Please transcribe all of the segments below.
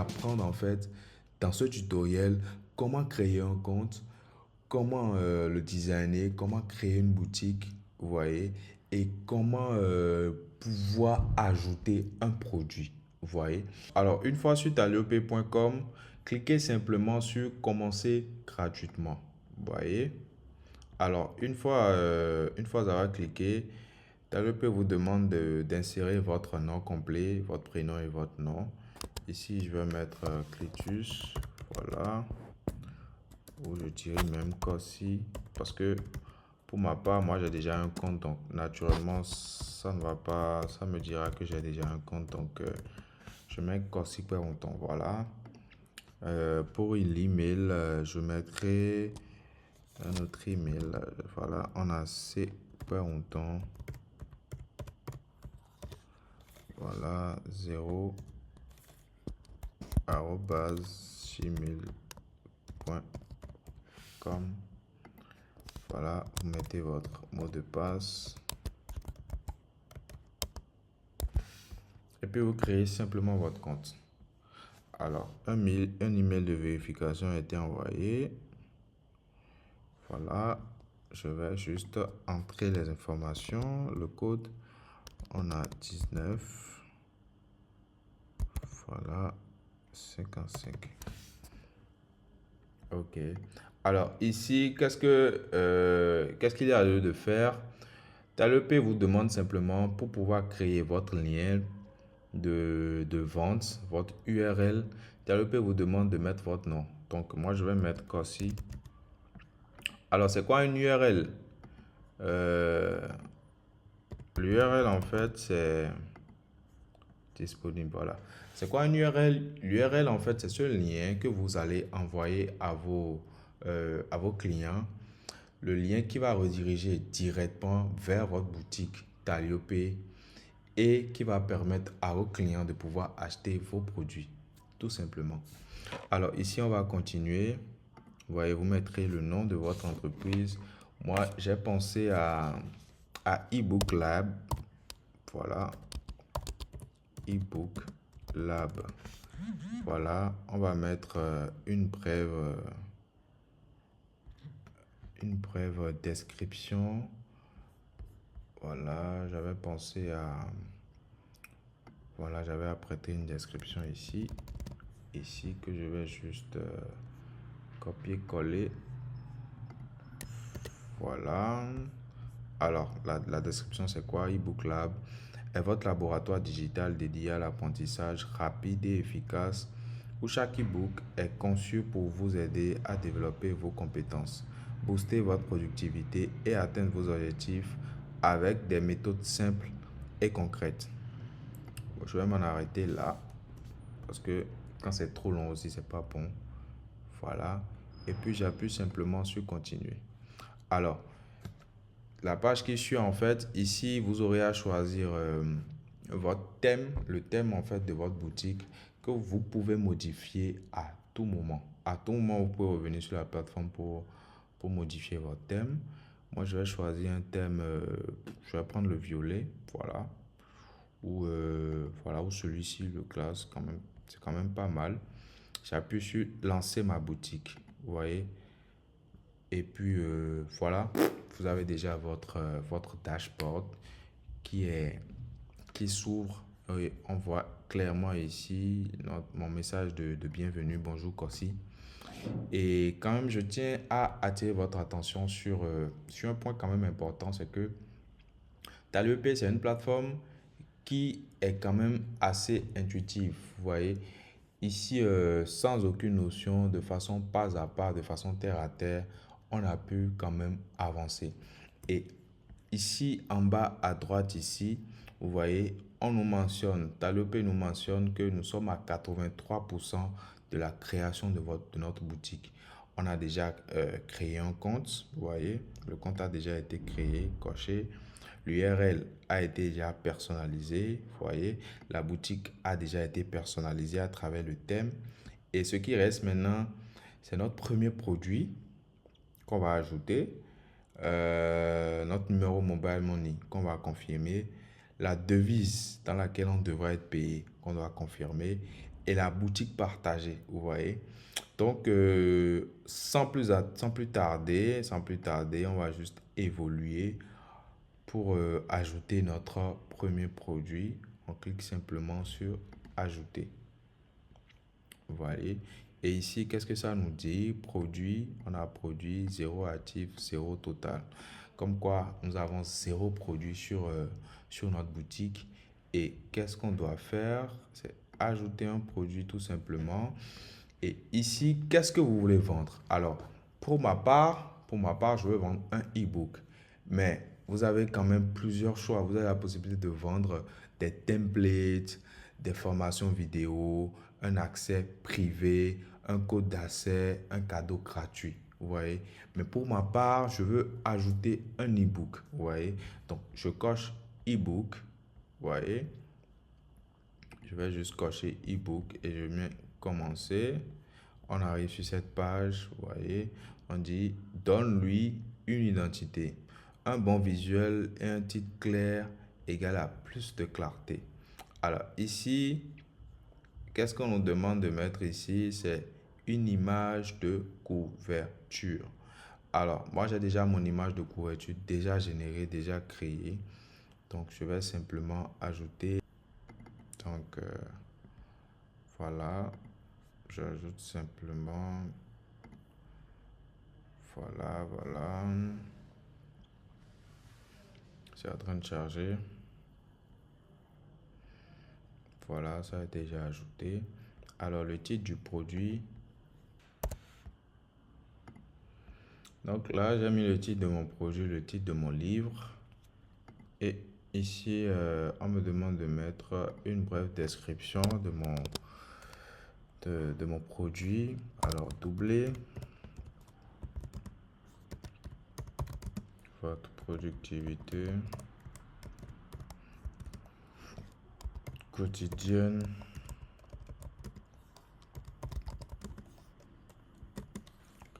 apprendre en fait dans ce tutoriel comment créer un compte, comment le designer, comment créer une boutique, vous voyez, et comment pouvoir ajouter un produit, vous voyez. Alors, une fois sur taliope.com, cliquez simplement sur commencer gratuitement, vous voyez. Alors, une fois avoir cliqué, Taliope vous demande d'insérer votre nom complet, votre prénom et votre nom. Ici, je vais mettre Clitus, voilà. Ou je dirais même Corsi, parce que pour ma part, moi j'ai déjà un compte, donc naturellement, ça ne va pas, ça me dira que j'ai déjà un compte, donc je mets Corsi Perronton, voilà. Pour l'email, je mettrai un autre email, voilà, on a C Perronton, voilà, 0 gmail.com. Voilà, vous mettez votre mot de passe et puis vous créez simplement votre compte. Alors, un email de vérification a été envoyé. Voilà, je vais juste entrer les informations. Le code, on a 19. Voilà, 55. Ok. Alors ici, qu'est-ce qu'il y a lieu de faire? Taliope vous demande simplement pour pouvoir créer votre lien de vente, votre URL. Taliope vous demande de mettre votre nom. Donc moi je vais mettre Corsi. Alors c'est quoi une URL? L'URL en fait c'est disponible. Voilà. C'est quoi une URL? L'URL en fait c'est ce lien que vous allez envoyer à vos clients. Le lien qui va rediriger directement vers votre boutique Taliope et qui va permettre à vos clients de pouvoir acheter vos produits, tout simplement. Alors ici, on va continuer. Vous voyez, vous mettrez le nom de votre entreprise. Moi, j'ai pensé à eBook Lab. Voilà, eBook Lab. Voilà, on va mettre une brève description. Voilà, j'avais pensé à... Voilà, j'avais apprêté une description ici. Ici que je vais juste copier-coller. Voilà. Alors, la description, c'est quoi? eBook Lab est votre laboratoire digital dédié à l'apprentissage rapide et efficace où chaque e-book est conçu pour vous aider à développer vos compétences, booster votre productivité et atteindre vos objectifs avec des méthodes simples et concrètes. Bon, je vais m'en arrêter là parce que quand c'est trop long aussi, c'est pas bon. Voilà. Et puis, j'appuie simplement sur continuer. Alors, la page qui suit, en fait, ici, vous aurez à choisir votre thème, le thème, en fait, de votre boutique que vous pouvez modifier à tout moment. À tout moment, vous pouvez revenir sur la plateforme pour modifier votre thème. Moi, je vais choisir un thème, je vais prendre le violet, voilà. Voilà, ou celui-ci, le classe, quand même, c'est quand même pas mal. J'appuie sur lancer ma boutique, vous voyez. Et puis voilà, vous avez déjà votre dashboard qui est qui s'ouvre. Et on voit clairement ici mon message de bienvenue, bonjour Corsi. Et quand même, je tiens à attirer votre attention sur un point quand même important, c'est que Taliope, c'est une plateforme qui est quand même assez intuitive. Vous voyez, ici, sans aucune notion, de façon pas à pas, de façon terre à terre, on a pu quand même avancer. Et ici, en bas à droite, ici, vous voyez, on nous mentionne, Taliope nous mentionne que nous sommes à 83% de la création de notre boutique. On a déjà créé un compte, vous voyez, le compte a déjà été créé, coché. L'URL a été déjà personnalisé, vous voyez, la boutique a déjà été personnalisée à travers le thème. Et ce qui reste maintenant, c'est notre premier produit qu'on va ajouter, notre numéro mobile money qu'on va confirmer, la devise dans laquelle on devra être payé qu'on doit confirmer et la boutique partagée, vous voyez. Donc, sans plus tarder, on va juste évoluer pour ajouter notre premier produit. On clique simplement sur ajouter. Vous voyez. Et ici, qu'est-ce que ça nous dit? Produit, on a produit, zéro actif, zéro total. Comme quoi, nous avons zéro produit sur notre boutique. Et qu'est-ce qu'on doit faire? C'est ajouter un produit tout simplement. Et ici, qu'est-ce que vous voulez vendre? Alors, pour ma part, je veux vendre un e-book. Mais vous avez quand même plusieurs choix. Vous avez la possibilité de vendre des templates, des formations vidéo, un accès privé, un code d'accès, un cadeau gratuit. Vous voyez? Mais pour ma part, je veux ajouter un e-book. Vous voyez? Donc, je coche e-book. Vous voyez? Je vais juste cocher e-book et je mets commencer. On arrive sur cette page, vous voyez, on dit donne-lui une identité. Un bon visuel et un titre clair égale à plus de clarté. Alors ici, qu'est-ce qu'on nous demande de mettre ici? C'est une image de couverture. Alors, moi j'ai déjà mon image de couverture déjà générée, déjà créée. Donc, je vais simplement ajouter. Donc, voilà. J'ajoute simplement. Voilà, voilà. C'est en train de charger. Voilà, ça a déjà ajouté. Alors, le titre du produit. Donc là, j'ai mis le titre de mon produit, le titre de mon livre. Et ici, on me demande de mettre une brève description de mon produit. Alors, doubler votre productivité quotidienne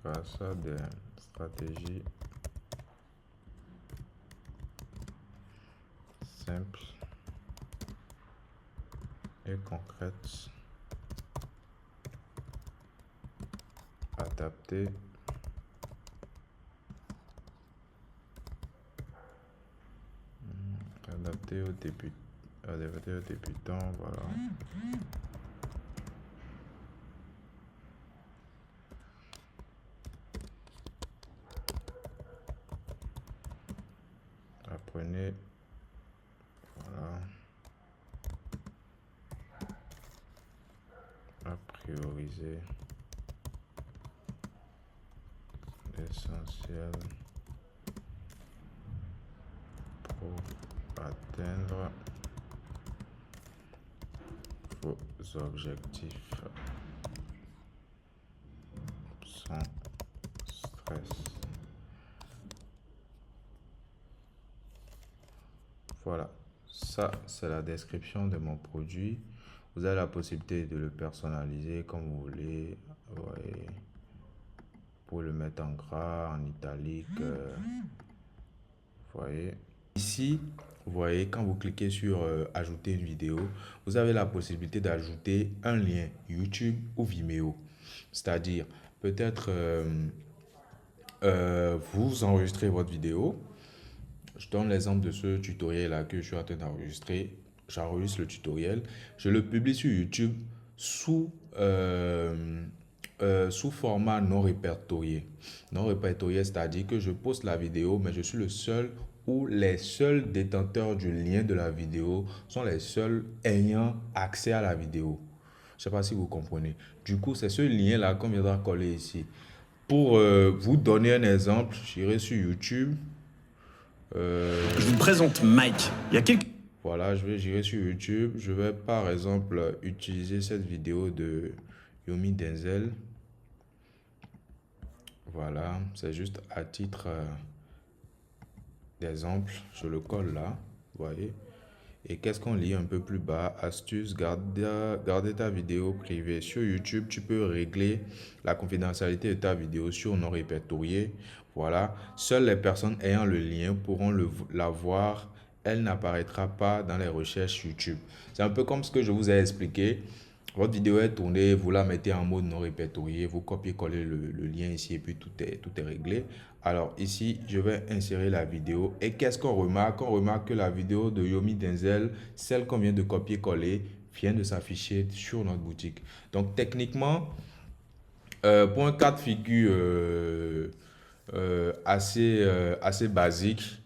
grâce à des stratégies simples et concrètes adaptées adapté aux débutants, voilà. Apprenez, voilà, à prioriser l'essentiel pour atteindre vos objectifs sans stress. Voilà, ça c'est la description de mon produit. Vous avez la possibilité de le personnaliser comme vous voulez. Ouais. Pour le mettre en gras, en italique. Vous voyez. Ici, vous voyez, quand vous cliquez sur ajouter une vidéo, vous avez la possibilité d'ajouter un lien YouTube ou Vimeo. C'est-à-dire, peut-être vous enregistrez votre vidéo. Je donne l'exemple de ce tutoriel-là que je suis en train d'enregistrer. J'enregistre le tutoriel. Je le publie sur YouTube sous, sous format non répertorié. Non répertorié, c'est-à-dire que je poste la vidéo, mais je suis le seul ou les seuls détenteurs du lien de la vidéo sont les seuls ayant accès à la vidéo. Je ne sais pas si vous comprenez. Du coup, c'est ce lien-là qu'on viendra coller ici. Pour vous donner un exemple, j'irai sur YouTube. Je vous présente Mike. Il y a quelques... Voilà, j'irai sur YouTube. Je vais par exemple utiliser cette vidéo de Yomi Denzel. Voilà, c'est juste à titre d'exemple. Je le colle là, vous voyez. Et qu'est-ce qu'on lit un peu plus bas? Astuce, garder ta vidéo privée. Sur YouTube, tu peux régler la confidentialité de ta vidéo sur non répertorié. Voilà. Seules les personnes ayant le lien pourront la voir. Elle n'apparaîtra pas dans les recherches YouTube. C'est un peu comme ce que je vous ai expliqué. Votre vidéo est tournée, vous la mettez en mode non répertorié, vous copiez-collez le lien ici et puis tout est réglé. Alors ici, je vais insérer la vidéo. Et qu'est-ce qu'on remarque? On remarque que la vidéo de Yomi Denzel, celle qu'on vient de copier-coller, vient de s'afficher sur notre boutique. Donc techniquement, pour un cas de figure assez basique,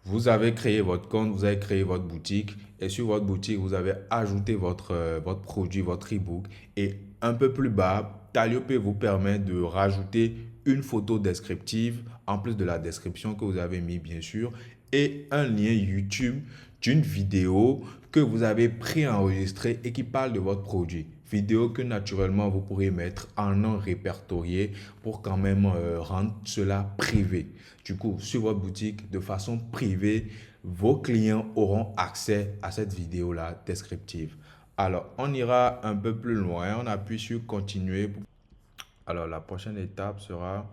vous avez créé votre compte, vous avez créé votre boutique et sur votre boutique, vous avez ajouté votre produit, votre e-book et un peu plus bas, Taliope vous permet de rajouter une photo descriptive en plus de la description que vous avez mis bien sûr et un lien YouTube d'une vidéo que vous avez préenregistrée et qui parle de votre produit. Vidéo que naturellement vous pourrez mettre en non répertorié pour quand même rendre cela privé. Du coup, sur votre boutique, de façon privée, vos clients auront accès à cette vidéo-là descriptive. Alors, on ira un peu plus loin. On appuie sur continuer. Alors, la prochaine étape sera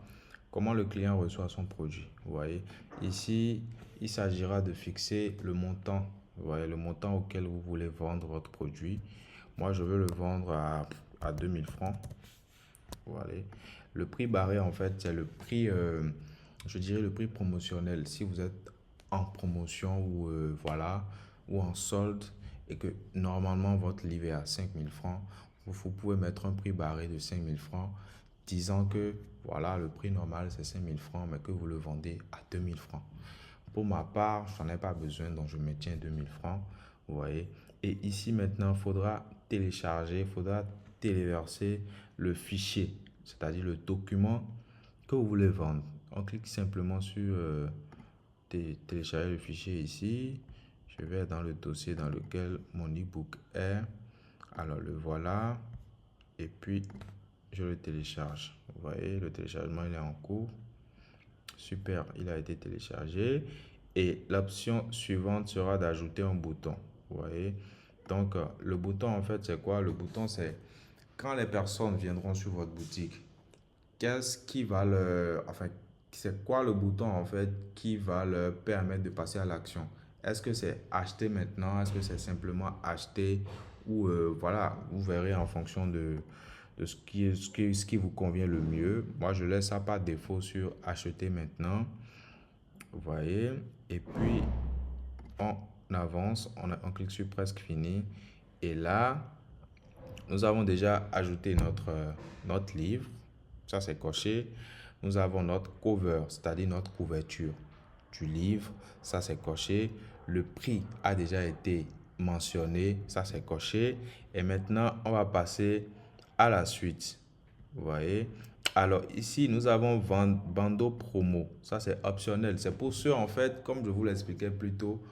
comment le client reçoit son produit. Vous voyez, ici, il s'agira de fixer le montant. Vous voyez, le montant auquel vous voulez vendre votre produit. Moi, je veux le vendre à 2000 francs. Voilà. Le prix barré, en fait, c'est le prix, je dirais le prix promotionnel. Si vous êtes en promotion ou voilà, ou en solde et que normalement votre livre est à 5000 francs, vous pouvez mettre un prix barré de 5000 francs, disant que voilà, le prix normal c'est 5000 francs, mais que vous le vendez à 2000 francs. Pour ma part, je n'en ai pas besoin, donc je maintiens 2000 francs. Vous voyez. Et ici maintenant, il faudra télécharger, il faudra téléverser le fichier, c'est-à-dire le document que vous voulez vendre. On clique simplement sur télécharger le fichier ici. Je vais dans le dossier dans lequel mon e-book est. Alors le voilà. Et puis, je le télécharge. Vous voyez, le téléchargement il est en cours. Super, il a été téléchargé. Et l'option suivante sera d'ajouter un bouton. Vous voyez. Donc, le bouton, en fait, c'est quoi? Le bouton, c'est quand les personnes viendront sur votre boutique, qu'est-ce qui va leur... Enfin, c'est quoi le bouton, en fait, qui va leur permettre de passer à l'action? Est-ce que c'est acheter maintenant? Est-ce que c'est simplement acheter? Ou voilà, vous verrez en fonction de ce qui vous convient le mieux. Moi, je laisse ça par défaut sur acheter maintenant. Vous voyez. Et puis, on avance, on clique sur presque fini. Et là, nous avons déjà ajouté notre livre. Ça, c'est coché. Nous avons notre cover, c'est-à-dire notre couverture du livre. Ça, c'est coché. Le prix a déjà été mentionné. Ça, c'est coché. Et maintenant, on va passer à la suite. Vous voyez. Alors ici, nous avons bandeau promo. Ça, c'est optionnel. C'est pour ceux, en fait, comme je vous l'expliquais plus tôt,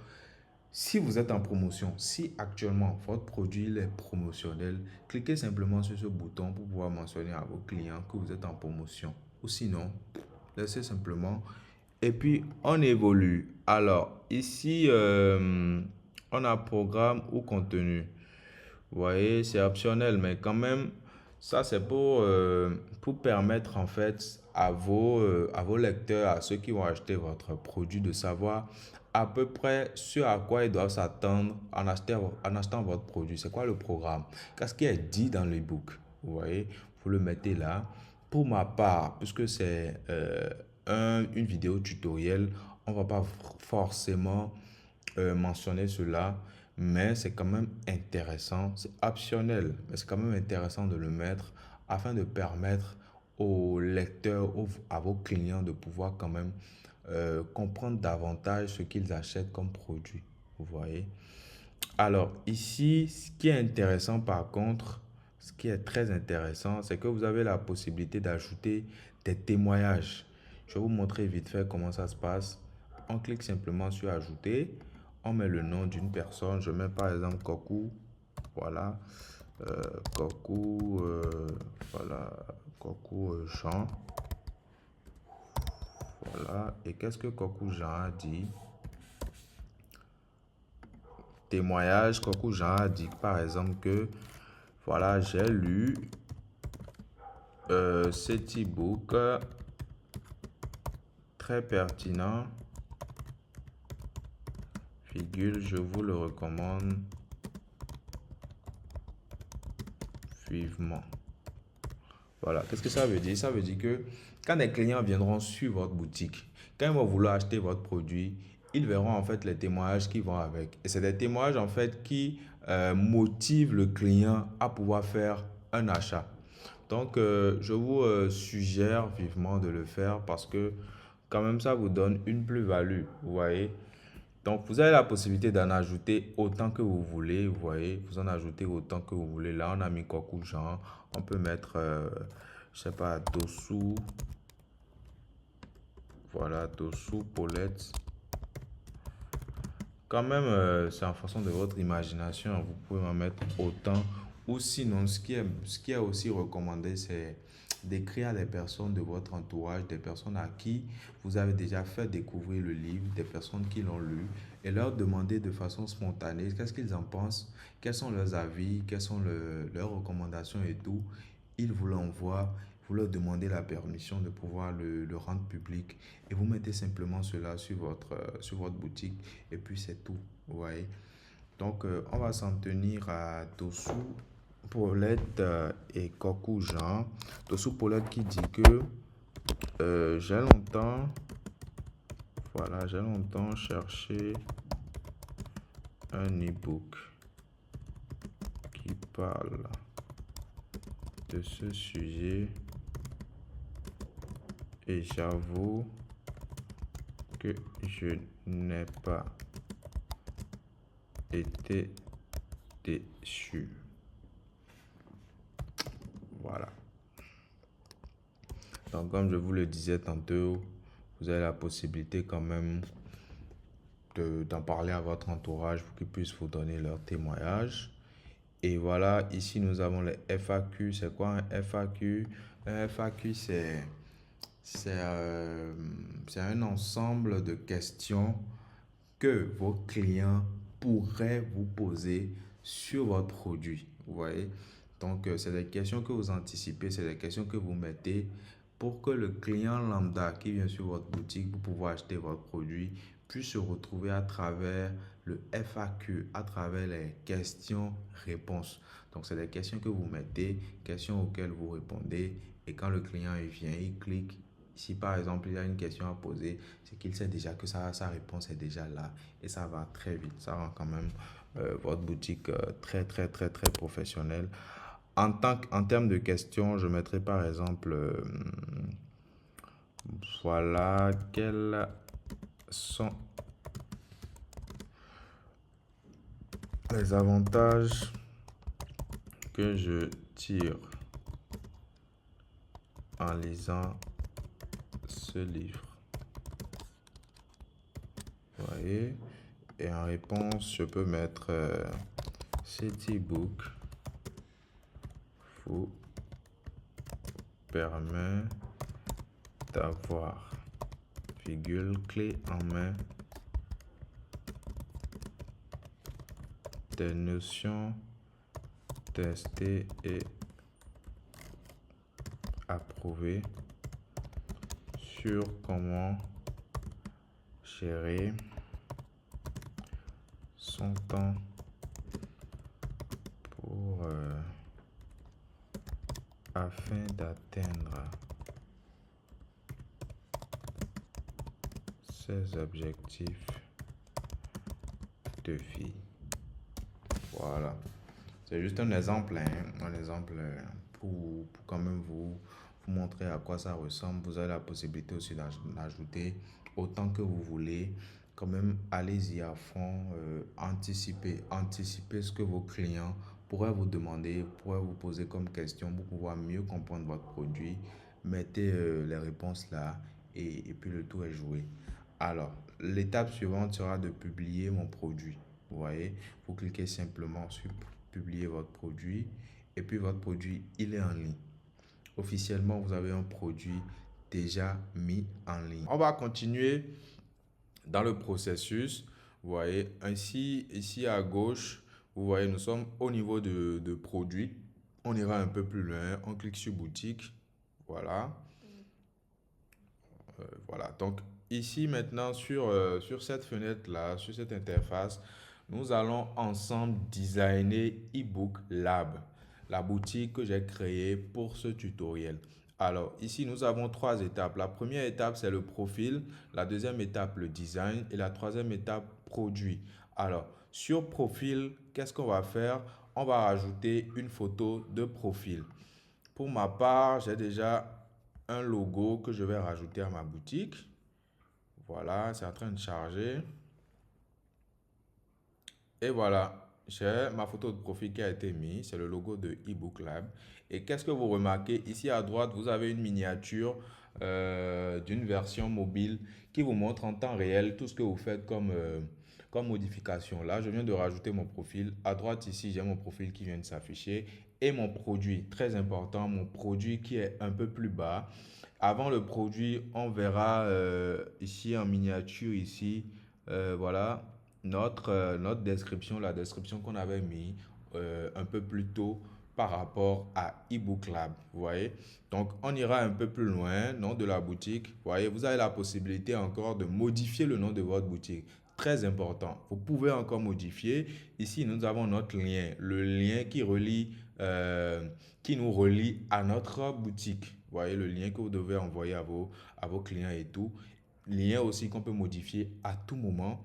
si vous êtes en promotion, si actuellement votre produit est promotionnel, cliquez simplement sur ce bouton pour pouvoir mentionner à vos clients que vous êtes en promotion. Ou sinon, laissez simplement. Et puis, on évolue. Alors, ici, on a programme ou contenu. Vous voyez, c'est optionnel, mais quand même, ça c'est pour permettre en fait à vos lecteurs, à ceux qui vont acheter votre produit, de savoir à peu près ce à quoi ils doivent s'attendre en achetant votre produit. C'est quoi le programme? Qu'est-ce qui est dit dans l'e-book? Vous voyez, vous le mettez là. Pour ma part, puisque c'est une vidéo tutoriel, on ne va pas forcément mentionner cela, mais c'est quand même intéressant, c'est optionnel, mais c'est quand même intéressant de le mettre afin de permettre aux lecteurs, à vos clients de pouvoir quand même comprendre davantage ce qu'ils achètent comme produit. Vous voyez? Alors ici, ce qui est intéressant par contre, ce qui est très intéressant, c'est que vous avez la possibilité d'ajouter des témoignages. Je vais vous montrer vite fait comment ça se passe. On clique simplement sur ajouter. On met le nom d'une personne. Je mets par exemple Kokou. Voilà. Kokou. Voilà. Kokou Jean. Voilà. Et qu'est-ce que Kokou Jean a dit? Témoignage. Kokou Jean a dit par exemple que voilà, j'ai lu cet e-book très pertinent. Je vous le recommande vivement. Voilà, qu'est-ce que ça veut dire? Ça veut dire que quand les clients viendront sur votre boutique, quand ils vont vouloir acheter votre produit, ils verront en fait les témoignages qui vont avec. Et c'est des témoignages en fait qui motivent le client à pouvoir faire un achat. Donc, je vous suggère vivement de le faire parce que quand même ça vous donne une plus-value, vous voyez. Donc, vous avez la possibilité d'en ajouter autant que vous voulez, vous voyez. Vous en ajoutez autant que vous voulez. Là, on a mis Kokou Jean. On peut mettre, je sais pas, Dossou. Voilà, Dossou, Paulette. Quand même, c'est en fonction de votre imagination. Vous pouvez en mettre autant. Ou sinon, ce qui est aussi recommandé, c'est d'écrire à des personnes de votre entourage, des personnes à qui vous avez déjà fait découvrir le livre, des personnes qui l'ont lu, et leur demander de façon spontanée qu'est-ce qu'ils en pensent, quels sont leurs avis, quelles sont leurs recommandations et tout. Ils vous l'envoient, vous leur demandez la permission de pouvoir le rendre public et vous mettez simplement cela sur votre boutique et puis c'est tout, vous voyez. Donc, on va s'en tenir à Tossou, Paulette et Kokou Jean. Tossou Paulette qui dit que j'ai longtemps, voilà, j'ai longtemps cherché un e-book qui parle de ce sujet et j'avoue que je n'ai pas été déçu. Voilà. Donc, comme je vous le disais tantôt, vous avez la possibilité quand même d'en parler à votre entourage pour qu'ils puissent vous donner leur témoignage. Et voilà, ici nous avons les FAQ. C'est quoi un FAQ? Un FAQ, c'est un ensemble de questions que vos clients pourraient vous poser sur votre produit. Vous voyez? Donc, c'est des questions que vous anticipez, c'est des questions que vous mettez pour que le client lambda qui vient sur votre boutique pour pouvoir acheter votre produit puisse se retrouver à travers le FAQ, à travers les questions-réponses. Donc, c'est des questions que vous mettez, questions auxquelles vous répondez. Et quand le client il vient, il clique. Si par exemple il a une question à poser, c'est qu'il sait déjà que sa réponse est déjà là. Et ça va très vite. Ça rend quand même votre boutique très, très, très, très professionnelle. En termes de questions, je mettrai par exemple, voilà, quels sont les avantages que je tire en lisant ce livre. Vous voyez? Et en réponse, je peux mettre cet e-book vous permet d'avoir, virgule, clé en main, des notions testées et approuvées sur comment gérer son temps pour afin d'atteindre ses objectifs de vie. Voilà. C'est juste un exemple, hein, un exemple pour quand même vous montrer à quoi ça ressemble. Vous avez la possibilité aussi d'ajouter autant que vous voulez. Quand même, allez-y à fond, anticipez ce que vos clients pourraient vous demander, pourraient vous poser comme question pour pouvoir mieux comprendre votre produit. Mettez les réponses là et puis le tour est joué. Alors, l'étape suivante sera de publier mon produit. Vous voyez, vous cliquez simplement sur publier votre produit et puis votre produit, il est en ligne. Officiellement, vous avez un produit déjà mis en ligne. On va continuer dans le processus. Vous voyez, ainsi, ici à gauche, vous voyez, nous sommes au niveau de produit. On ira un peu plus loin. On clique sur boutique. Voilà. Voilà. Donc, ici maintenant, sur cette fenêtre-là, sur cette interface, nous allons ensemble designer eBook Lab. la boutique que j'ai créée pour ce tutoriel. Alors, ici, nous avons trois étapes. La première étape, c'est le profil. La deuxième étape, le design. Et la troisième étape, produit. Alors, sur profil, qu'est-ce qu'on va faire? On va rajouter une photo de profil. Pour ma part, j'ai déjà un logo que je vais rajouter à ma boutique. Voilà, c'est en train de charger. Et voilà, j'ai ma photo de profil qui a été mise. C'est le logo de eBook Lab. Et qu'est-ce que vous remarquez? Ici à droite, vous avez une miniature d'une version mobile qui vous montre en temps réel tout ce que vous faites comme modification. Là, je viens de rajouter mon profil. À droite, ici, j'ai mon profil qui vient de s'afficher. Et mon produit, très important, mon produit qui est un peu plus bas. Avant le produit, on verra ici en miniature, ici, voilà, notre description, la description qu'on avait mis un peu plus tôt par rapport à eBook Lab. Vous voyez? Donc, on ira un peu plus loin, nom de la boutique. Vous voyez, vous avez la possibilité encore de modifier le nom de votre boutique. Très important. Vous pouvez encore modifier. Ici, nous avons notre lien, le lien qui nous relie à notre boutique. Vous voyez, le lien que vous devez envoyer à vos clients et tout. Lien aussi qu'on peut modifier à tout moment.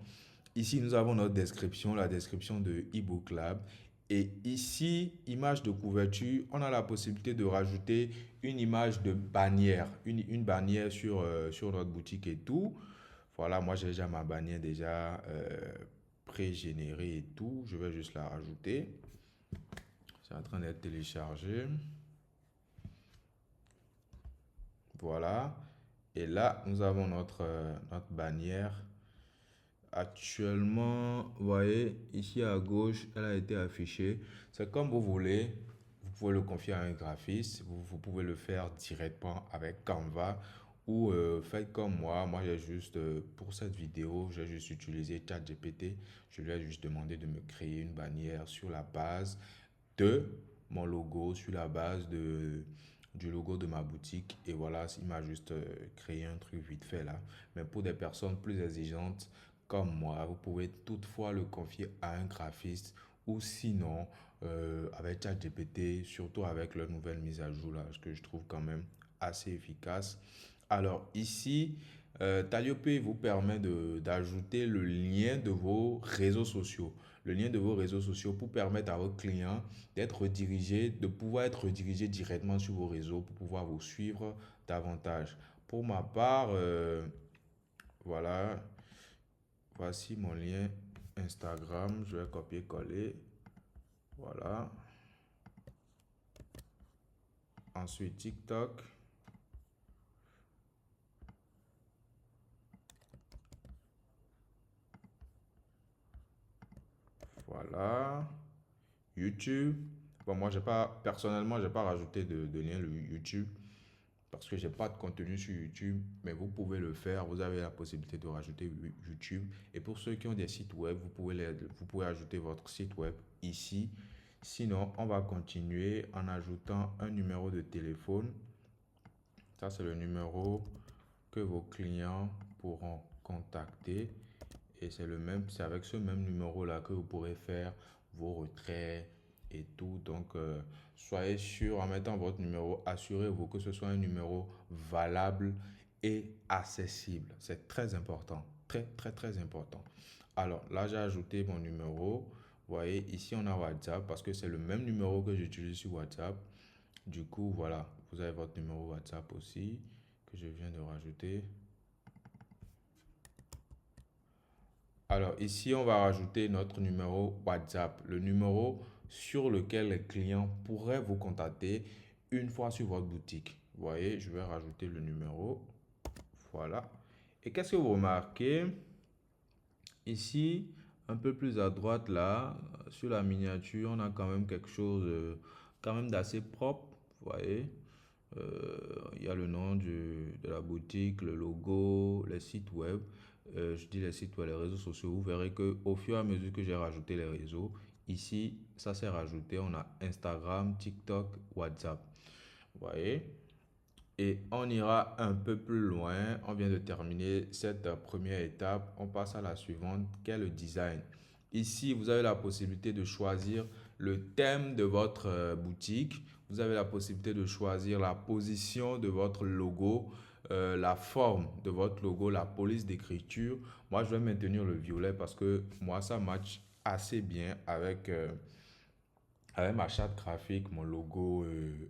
Ici, nous avons notre description, la description de eBook Lab. Et ici, image de couverture, on a la possibilité de rajouter une image de bannière, une bannière sur notre boutique et tout. Voilà, moi j'ai déjà ma bannière déjà pré-générée et tout. Je vais juste la rajouter. C'est en train d'être téléchargé. Voilà. Et là, nous avons notre bannière. Actuellement, vous voyez, ici à gauche, elle a été affichée. C'est comme vous voulez. Vous pouvez le confier à un graphiste. Vous pouvez le faire directement avec Canva. Ou faites comme moi. Moi, j'ai juste, pour cette vidéo, j'ai juste utilisé ChatGPT. Je lui ai juste demandé de me créer une bannière sur la base de mon logo, sur la base du logo de ma boutique. Et voilà, il m'a juste créé un truc vite fait là. Mais pour des personnes plus exigeantes comme moi, vous pouvez toutefois le confier à un graphiste ou sinon avec ChatGPT, surtout avec leur nouvelle mise à jour là, ce que je trouve quand même assez efficace. Alors ici, Taliope vous permet d'ajouter le lien de vos réseaux sociaux. Le lien de vos réseaux sociaux pour permettre à vos clients d'être redirigés, de pouvoir être redirigés directement sur vos réseaux pour pouvoir vous suivre davantage. Pour ma part, voilà, voici mon lien Instagram. Je vais copier-coller. Voilà. Ensuite, TikTok. Voilà. YouTube. Bon, moi, personnellement, j'ai pas rajouté de lien YouTube parce que j'ai pas de contenu sur YouTube, mais vous pouvez le faire. Vous avez la possibilité de rajouter YouTube. Et pour ceux qui ont des sites web, vous pouvez ajouter votre site web ici. Sinon, on va continuer en ajoutant un numéro de téléphone. Ça, c'est le numéro que vos clients pourront contacter. Et c'est avec ce même numéro-là que vous pourrez faire vos retraits et tout. Donc, soyez sûr en mettant votre numéro, assurez-vous que ce soit un numéro valable et accessible. C'est très important. Très, très, très important. Alors, là, j'ai ajouté mon numéro. Vous voyez, ici, on a WhatsApp parce que c'est le même numéro que j'utilise sur WhatsApp. Du coup, voilà, vous avez votre numéro WhatsApp aussi que je viens de rajouter. Alors ici, on va rajouter notre numéro WhatsApp, le numéro sur lequel les clients pourraient vous contacter une fois sur votre boutique. Vous voyez, je vais rajouter le numéro. Voilà. Et qu'est-ce que vous remarquez? Ici, un peu plus à droite là, sur la miniature, on a quand même quelque chose quand même d'assez propre. Vous voyez, il y a le nom de la boutique, le logo, les sites web. Je dis les sites web, les réseaux sociaux. Vous verrez que au fur et à mesure que j'ai rajouté les réseaux, ici, ça s'est rajouté. On a Instagram, TikTok, WhatsApp. Vous voyez? Et on ira un peu plus loin. On vient de terminer cette première étape. On passe à la suivante, qui est le design. Ici, vous avez la possibilité de choisir le thème de votre boutique. Vous avez la possibilité de choisir la position de votre logo, la forme de votre logo, la police d'écriture. Moi, je vais maintenir le violet parce que moi, ça match assez bien avec ma charte graphique, mon logo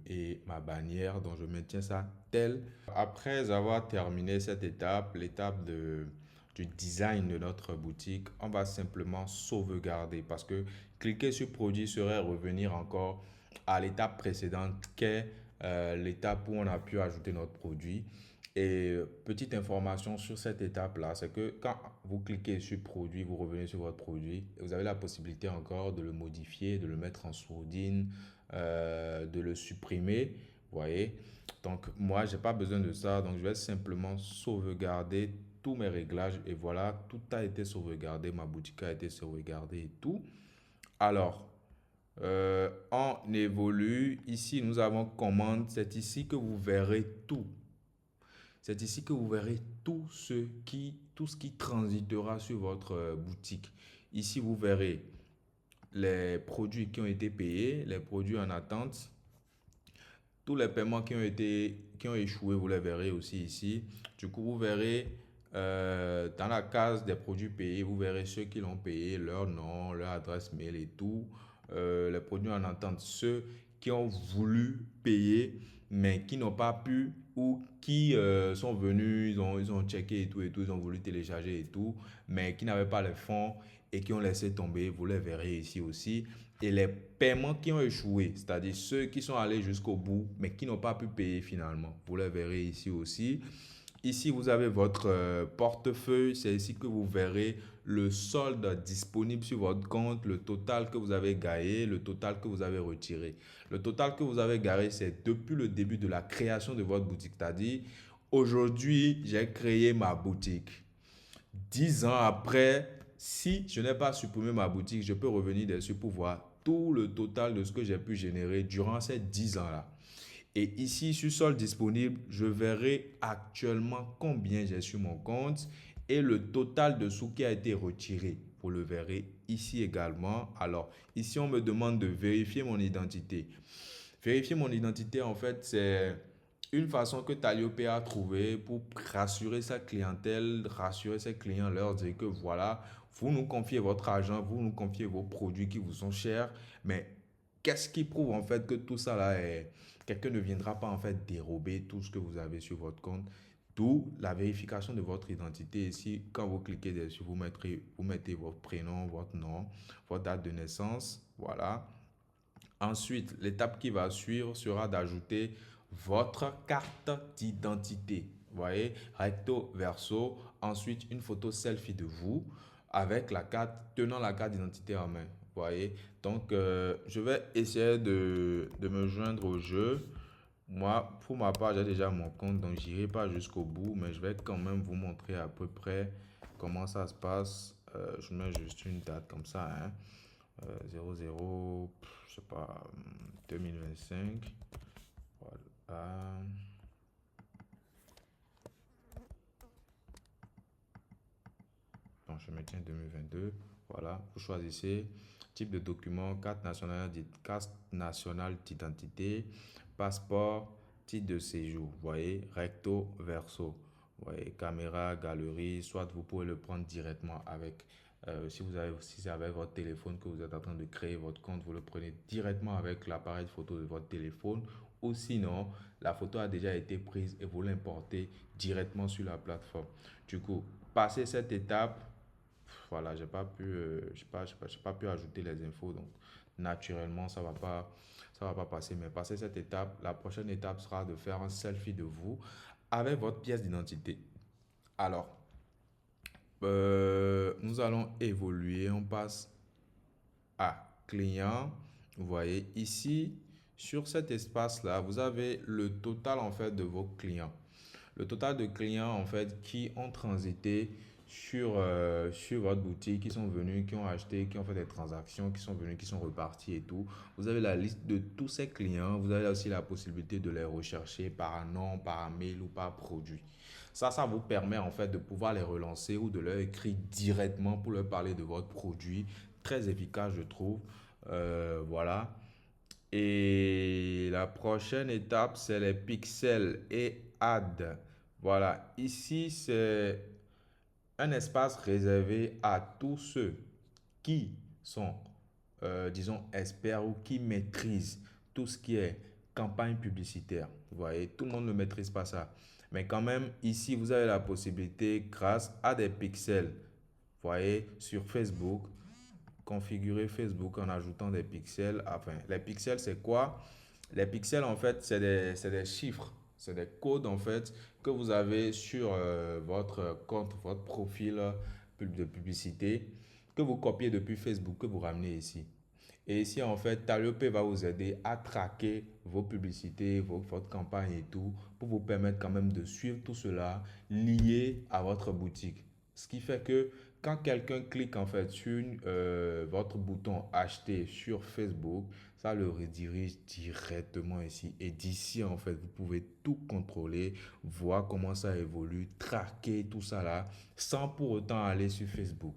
et ma bannière. Donc, je maintiens ça tel. Après avoir terminé cette étape, du design de notre boutique, on va simplement sauvegarder parce que cliquer sur produit serait revenir encore à l'étape précédente qui est l'étape où on a pu ajouter notre produit. Et petite information sur cette étape-là, c'est que quand vous cliquez sur produit, vous revenez sur votre produit, vous avez la possibilité encore de le modifier, de le mettre en sourdine, de le supprimer. Vous voyez? Donc, moi, je n'ai pas besoin de ça. Donc, je vais simplement sauvegarder tous mes réglages. Et voilà, tout a été sauvegardé. Ma boutique a été sauvegardée et tout. Alors, on évolue. Ici, nous avons commande. C'est ici que vous verrez tout. C'est ici que vous verrez tout ce qui transitera sur votre boutique. Ici, vous verrez les produits qui ont été payés, les produits en attente, tous les paiements qui ont échoué, vous les verrez aussi ici. Du coup, vous verrez dans la case des produits payés, vous verrez ceux qui l'ont payé, leur nom, leur adresse mail et tout. Les produits en attente, ceux qui ont voulu payer, mais qui n'ont pas pu ou qui sont venus, ils ont checké et tout, ils ont voulu télécharger et tout, mais qui n'avaient pas les fonds et qui ont laissé tomber, vous les verrez ici aussi. Et les paiements qui ont échoué, c'est-à-dire ceux qui sont allés jusqu'au bout, mais qui n'ont pas pu payer finalement, vous les verrez ici aussi. Ici, vous avez votre portefeuille. C'est ici que vous verrez le solde disponible sur votre compte, le total que vous avez gagné, le total que vous avez retiré. Le total que vous avez gagné, c'est depuis le début de la création de votre boutique. C'est-à-dire, aujourd'hui, j'ai créé ma boutique. 10 ans après, si je n'ai pas supprimé ma boutique, je peux revenir dessus pour voir tout le total de ce que j'ai pu générer durant ces 10 ans-là. Et ici, sur solde disponible, je verrai actuellement combien j'ai sur mon compte et le total de sous qui a été retiré. Vous le verrez ici également. Alors, ici, on me demande de vérifier mon identité. Vérifier mon identité, en fait, c'est une façon que Taliope a trouvé pour rassurer sa clientèle, rassurer ses clients, leur dire que voilà, vous nous confiez votre argent, vous nous confiez vos produits qui vous sont chers, mais qu'est-ce qui prouve en fait que tout ça là est... Quelqu'un ne viendra pas en fait dérober tout ce que vous avez sur votre compte. D'où la vérification de votre identité. Ici, quand vous cliquez dessus, vous mettez votre prénom, votre nom, votre date de naissance. Voilà. Ensuite, l'étape qui va suivre sera d'ajouter votre carte d'identité. Vous voyez, recto verso. Ensuite, une photo selfie de vous avec la carte, tenant la carte d'identité en main. Vous voyez, donc je vais essayer de me joindre au jeu. Moi, pour ma part, j'ai déjà mon compte, donc j'irai pas jusqu'au bout, mais je vais quand même vous montrer à peu près comment ça se passe. Je mets juste une date comme ça, hein. 00, je sais pas, 2025. Voilà. Donc, je maintiens 2022. Voilà. Vous choisissez type de document, carte nationale d'identité, passeport, titre de séjour. Vous voyez, recto, verso. Vous voyez, caméra, galerie, soit vous pouvez le prendre directement avec, si c'est avec votre téléphone que vous êtes en train de créer votre compte, vous le prenez directement avec l'appareil photo de votre téléphone. Ou sinon, la photo a déjà été prise et vous l'importez directement sur la plateforme. Du coup, passer cette étape, voilà, j'ai pas pu ajouter les infos, donc naturellement, ça va pas passer. Mais passer cette étape, la prochaine étape sera de faire un selfie de vous avec votre pièce d'identité. Alors, nous allons évoluer. On passe à client. Vous voyez ici, sur cet espace-là, vous avez le total en fait de vos clients. Le total de clients en fait qui ont transité sur votre boutique, qui sont venus, qui ont acheté, qui ont fait des transactions, qui sont venus, qui sont repartis et tout. Vous avez la liste de tous ces clients. Vous avez aussi la possibilité de les rechercher par nom, par mail ou par produit. Ça vous permet en fait de pouvoir les relancer ou de leur écrire directement pour leur parler de votre produit. Très efficace, je trouve. Voilà. Et la prochaine étape, c'est les pixels et add. Voilà. Ici, c'est un espace réservé à tous ceux qui sont, disons, experts ou qui maîtrisent tout ce qui est campagne publicitaire. Vous voyez, tout le monde ne maîtrise pas ça. Mais quand même, ici, vous avez la possibilité, grâce à des pixels, vous voyez, sur Facebook, configurer Facebook en ajoutant des pixels. Enfin, les pixels, c'est quoi? Les pixels, en fait, c'est des chiffres, c'est des codes, en fait, que vous avez sur votre compte, votre profil de publicité, que vous copiez depuis Facebook, que vous ramenez ici. Et ici, en fait, Taliope va vous aider à traquer vos publicités, votre campagne et tout, pour vous permettre quand même de suivre tout cela lié à votre boutique. Ce qui fait que quand quelqu'un clique en fait sur votre bouton acheter sur Facebook, ça le redirige directement ici. Et d'ici, en fait, vous pouvez tout contrôler, voir comment ça évolue, traquer tout ça là, sans pour autant aller sur Facebook.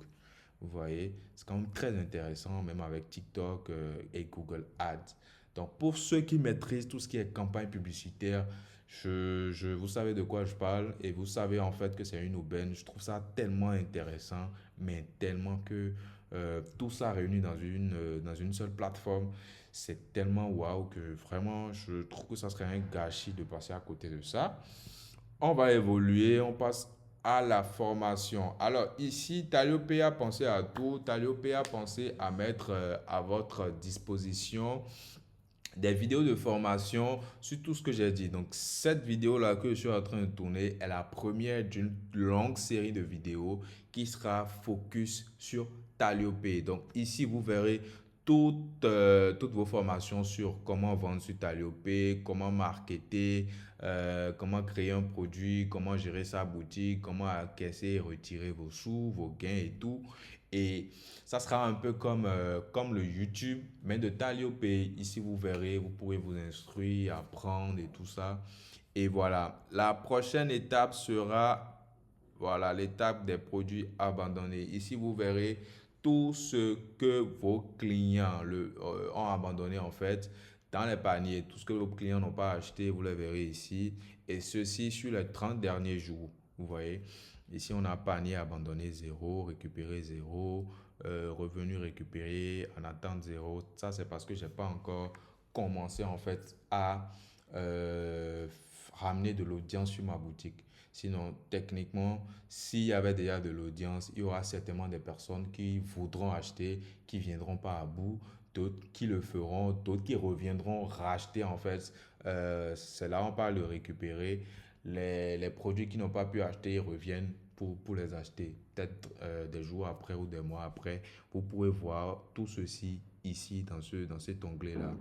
Vous voyez, c'est quand même très intéressant, même avec TikTok et Google Ads. Donc, pour ceux qui maîtrisent tout ce qui est campagne publicitaire, vous savez de quoi je parle et vous savez en fait que c'est une aubaine. Je trouve ça tellement intéressant, mais tellement que tout ça réuni dans une seule plateforme, c'est tellement waouh que vraiment, je trouve que ça serait un gâchis de passer à côté de ça. On va évoluer, on passe à la formation. Alors ici, Taliope a pensé à tout. Taliope a pensé à mettre à votre disposition des vidéos de formation sur tout ce que j'ai dit. Donc cette vidéo-là que je suis en train de tourner est la première d'une longue série de vidéos qui sera focus sur Taliope. Donc ici, vous verrez toutes vos formations sur comment vendre sur Taliope, comment marketer, comment créer un produit, comment gérer sa boutique, comment encaisser et retirer vos sous, vos gains et tout. Et ça sera un peu comme le YouTube, mais de Taliope. Ici, vous verrez, vous pourrez vous instruire, apprendre et tout ça. Et voilà, la prochaine étape sera, voilà, l'étape des produits abandonnés. Ici, vous verrez tout ce que vos clients ont abandonné en fait dans les paniers. Tout ce que vos clients n'ont pas acheté, vous le verrez ici. Et ceci sur les 30 derniers jours. Vous voyez, ici on a panier abandonné zéro, récupéré zéro, revenu récupéré, en attente zéro. Ça, c'est parce que je n'ai pas encore commencé en fait à ramener de l'audience sur ma boutique. Sinon, techniquement, s'il y avait déjà de l'audience, il y aura certainement des personnes qui voudront acheter, qui viendront pas à bout, d'autres qui le feront, d'autres qui reviendront racheter en fait. C'est là on parle de récupérer. Les produits qui n'ont pas pu acheter, ils reviennent pour les acheter. Peut-être des jours après ou des mois après. Vous pouvez voir tout ceci ici dans cet onglet-là.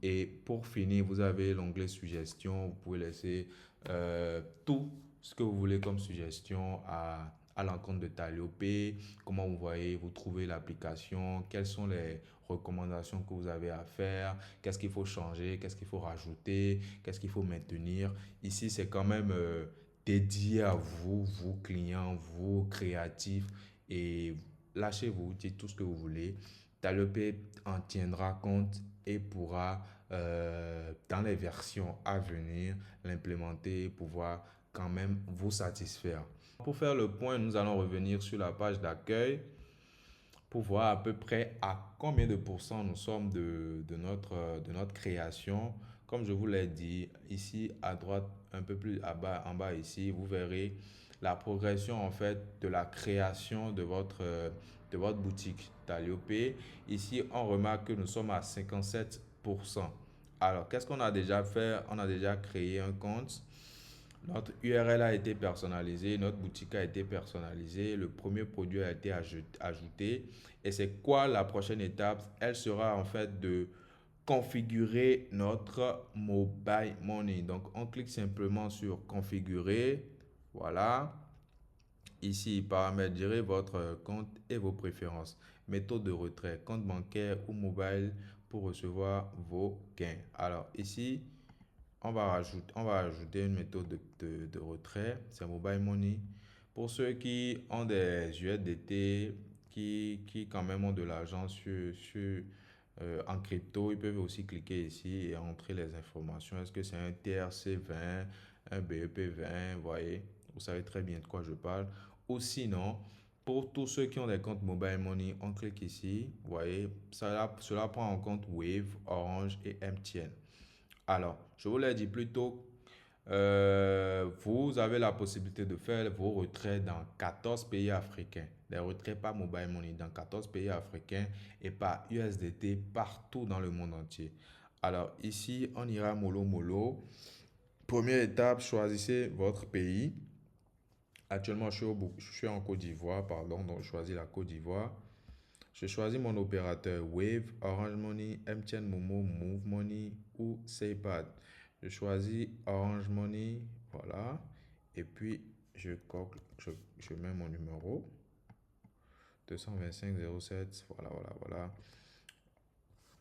Et pour finir, vous avez l'onglet suggestion. Vous pouvez laisser tout ce que vous voulez comme suggestion à l'encontre de Taliope, comment vous voyez, vous trouvez l'application, quelles sont les recommandations que vous avez à faire, qu'est-ce qu'il faut changer, qu'est-ce qu'il faut rajouter, qu'est-ce qu'il faut maintenir. Ici, c'est quand même dédié à vous, vous clients, vous créatifs, et lâchez-vous, dites tout ce que vous voulez. Taliope en tiendra compte et pourra, dans les versions à venir, l'implémenter et pouvoir quand même vous satisfaire. Pour faire le point, nous allons revenir sur la page d'accueil pour voir à peu près à combien de pourcents nous sommes de notre création. Comme je vous l'ai dit, ici à droite, un peu plus en bas ici, vous verrez la progression en fait de la création de votre boutique Taliope. Ici, on remarque que nous sommes à 57%. Alors, qu'est-ce qu'on a déjà fait? On a déjà créé un compte. Notre URL a été personnalisée, notre boutique a été personnalisée, le premier produit a été ajouté. Et c'est quoi la prochaine étape? Elle sera en fait de configurer notre mobile money. Donc, on clique simplement sur configurer. Voilà. Ici, paramétrer votre compte et vos préférences. Méthode de retrait, compte bancaire ou mobile pour recevoir vos gains. Alors, ici, on va ajouter une méthode de retrait, c'est Mobile Money. Pour ceux qui ont des USDT, qui quand même ont de l'argent En crypto, ils peuvent aussi cliquer ici et entrer les informations. Est-ce que c'est un TRC20, un BEP20, vous voyez? Vous savez très bien de quoi je parle. Ou sinon, pour tous ceux qui ont des comptes Mobile Money, on clique ici. Vous voyez, cela prend en compte Wave, Orange et MTN. Alors, je vous l'ai dit plus tôt, vous avez la possibilité de faire vos retraits dans 14 pays africains. Les retraits par Mobile Money dans 14 pays africains et par USDT partout dans le monde entier. Alors ici, on ira mollo mollo. Première étape, choisissez votre pays. Actuellement, je suis en Côte d'Ivoire, pardon, donc je choisis la Côte d'Ivoire. Je choisis mon opérateur Wave, Orange Money, MTN Momo, Move Money ou SayPad. Je choisis Orange Money, voilà. Et puis, je mets mon numéro 225 07, voilà, voilà, voilà.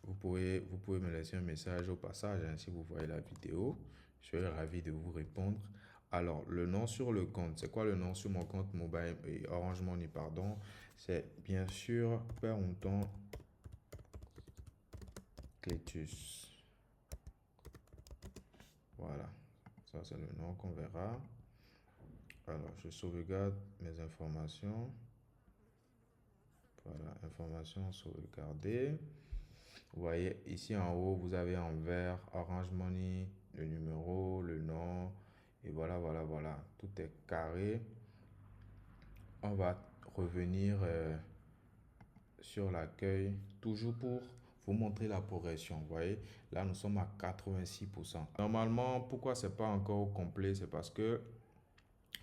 Vous pouvez me laisser un message au passage, hein, si vous voyez la vidéo. Je serai ravi de vous répondre. Alors, le nom sur le compte, c'est quoi le nom sur mon compte mobile et Orange Money, pardon? C'est bien sûr Père Mouton Clétus. Voilà, ça c'est le nom qu'on verra. Alors, je sauvegarde mes informations. Voilà, informations sauvegardées. Vous voyez ici en haut, vous avez en vert Orange Money, le numéro, le nom. Et voilà, voilà, voilà. Tout est carré. On va revenir sur l'accueil, toujours pour vous montrer la progression. Vous voyez, là, nous sommes à 86%. Normalement, pourquoi c'est pas encore complet? C'est parce que,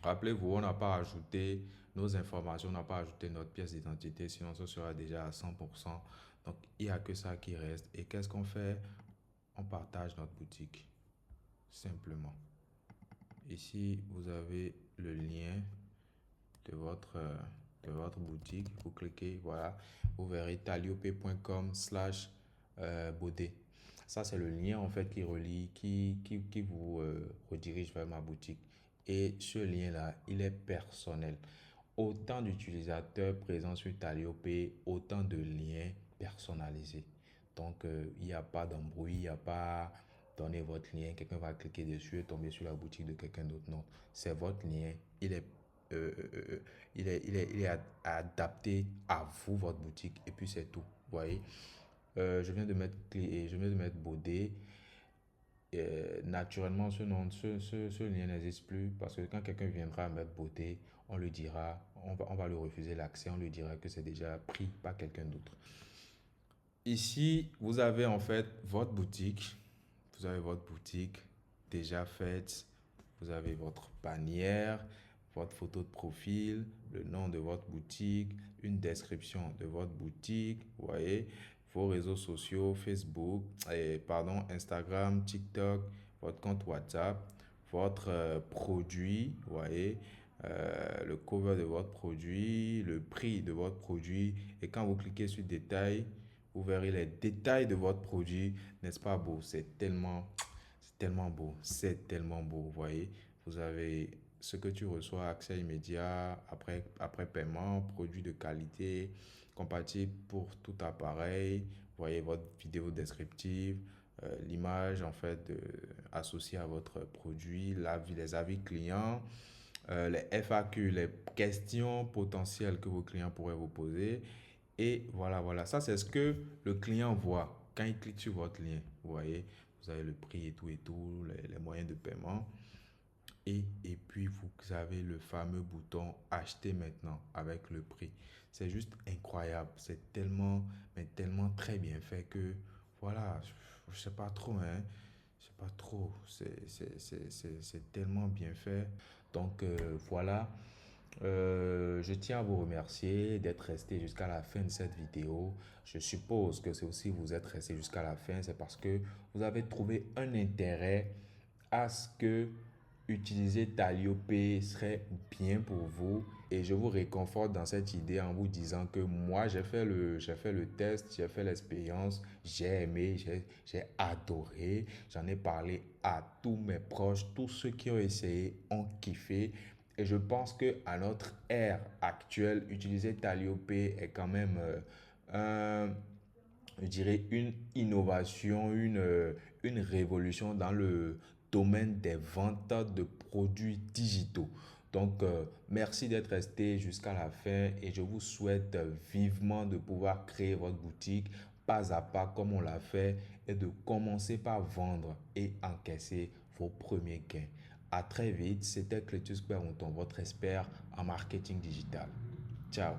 rappelez-vous, on n'a pas ajouté nos informations, on n'a pas ajouté notre pièce d'identité, sinon ce sera déjà à 100%. Donc, il n'y a que ça qui reste. Et qu'est-ce qu'on fait? On partage notre boutique, simplement. Ici, vous avez le lien de votre boutique. Vous cliquez, voilà, vous verrez taliope.com/bodé. Ça, c'est le lien en fait qui relie, qui vous redirige vers ma boutique. Et ce lien-là, il est personnel. Autant d'utilisateurs présents sur Taliope, autant de liens personnalisés. Donc, il n'y a pas d'embrouille, il n'y a pas donner votre lien, quelqu'un va cliquer dessus et tomber sur la boutique de quelqu'un d'autre. Non, c'est votre lien, il est adapté à vous, votre boutique, et puis c'est tout. Vous voyez, je viens de mettre clé, je viens de mettre Bodé. Naturellement, ce lien n'existe plus parce que quand quelqu'un viendra mettre beauté, on lui dira, on va lui refuser l'accès, on lui dira que c'est déjà pris par quelqu'un d'autre. Ici, vous avez en fait votre boutique. Vous avez votre boutique déjà faite. Vous avez votre bannière, votre photo de profil, le nom de votre boutique, une description de votre boutique. Vous voyez, vos réseaux sociaux, Facebook, Instagram, TikTok, votre compte WhatsApp, votre produit, vous voyez, le cover de votre produit, le prix de votre produit. Et quand vous cliquez sur détails, vous verrez les détails de votre produit. N'est-ce pas beau? C'est tellement beau. C'est tellement beau. Vous voyez, vous avez ce que tu reçois, accès immédiat, après paiement, produit de qualité, compatible pour tout appareil. Vous voyez votre vidéo descriptive, l'image en fait associée à votre produit, les avis clients, les FAQ, les questions potentielles que vos clients pourraient vous poser. Et voilà, voilà. Ça, c'est ce que le client voit quand il clique sur votre lien. Vous voyez, vous avez le prix et tout, les moyens de paiement. Et puis, vous avez le fameux bouton acheter maintenant avec le prix. C'est juste incroyable. C'est tellement, mais tellement très bien fait que, voilà, je sais pas trop, hein. Je sais pas trop. C'est tellement bien fait. Donc, voilà. Je tiens à vous remercier d'être resté jusqu'à la fin de cette vidéo. Je suppose que c'est aussi vous êtes resté jusqu'à la fin, c'est parce que vous avez trouvé un intérêt à ce que utiliser Taliope serait bien pour vous. Et je vous réconforte dans cette idée en vous disant que moi, j'ai fait le test, j'ai fait l'expérience, j'ai aimé, j'ai adoré. J'en ai parlé à tous mes proches, tous ceux qui ont essayé ont kiffé. Et je pense que à notre ère actuelle, utiliser Taliope est quand même je dirais, une innovation, une révolution dans le domaine des ventes de produits digitaux. Donc, merci d'être resté jusqu'à la fin et je vous souhaite vivement de pouvoir créer votre boutique pas à pas comme on l'a fait et de commencer par vendre et encaisser vos premiers gains. À très vite, c'était Clétus Berronton, votre expert en marketing digital. Ciao.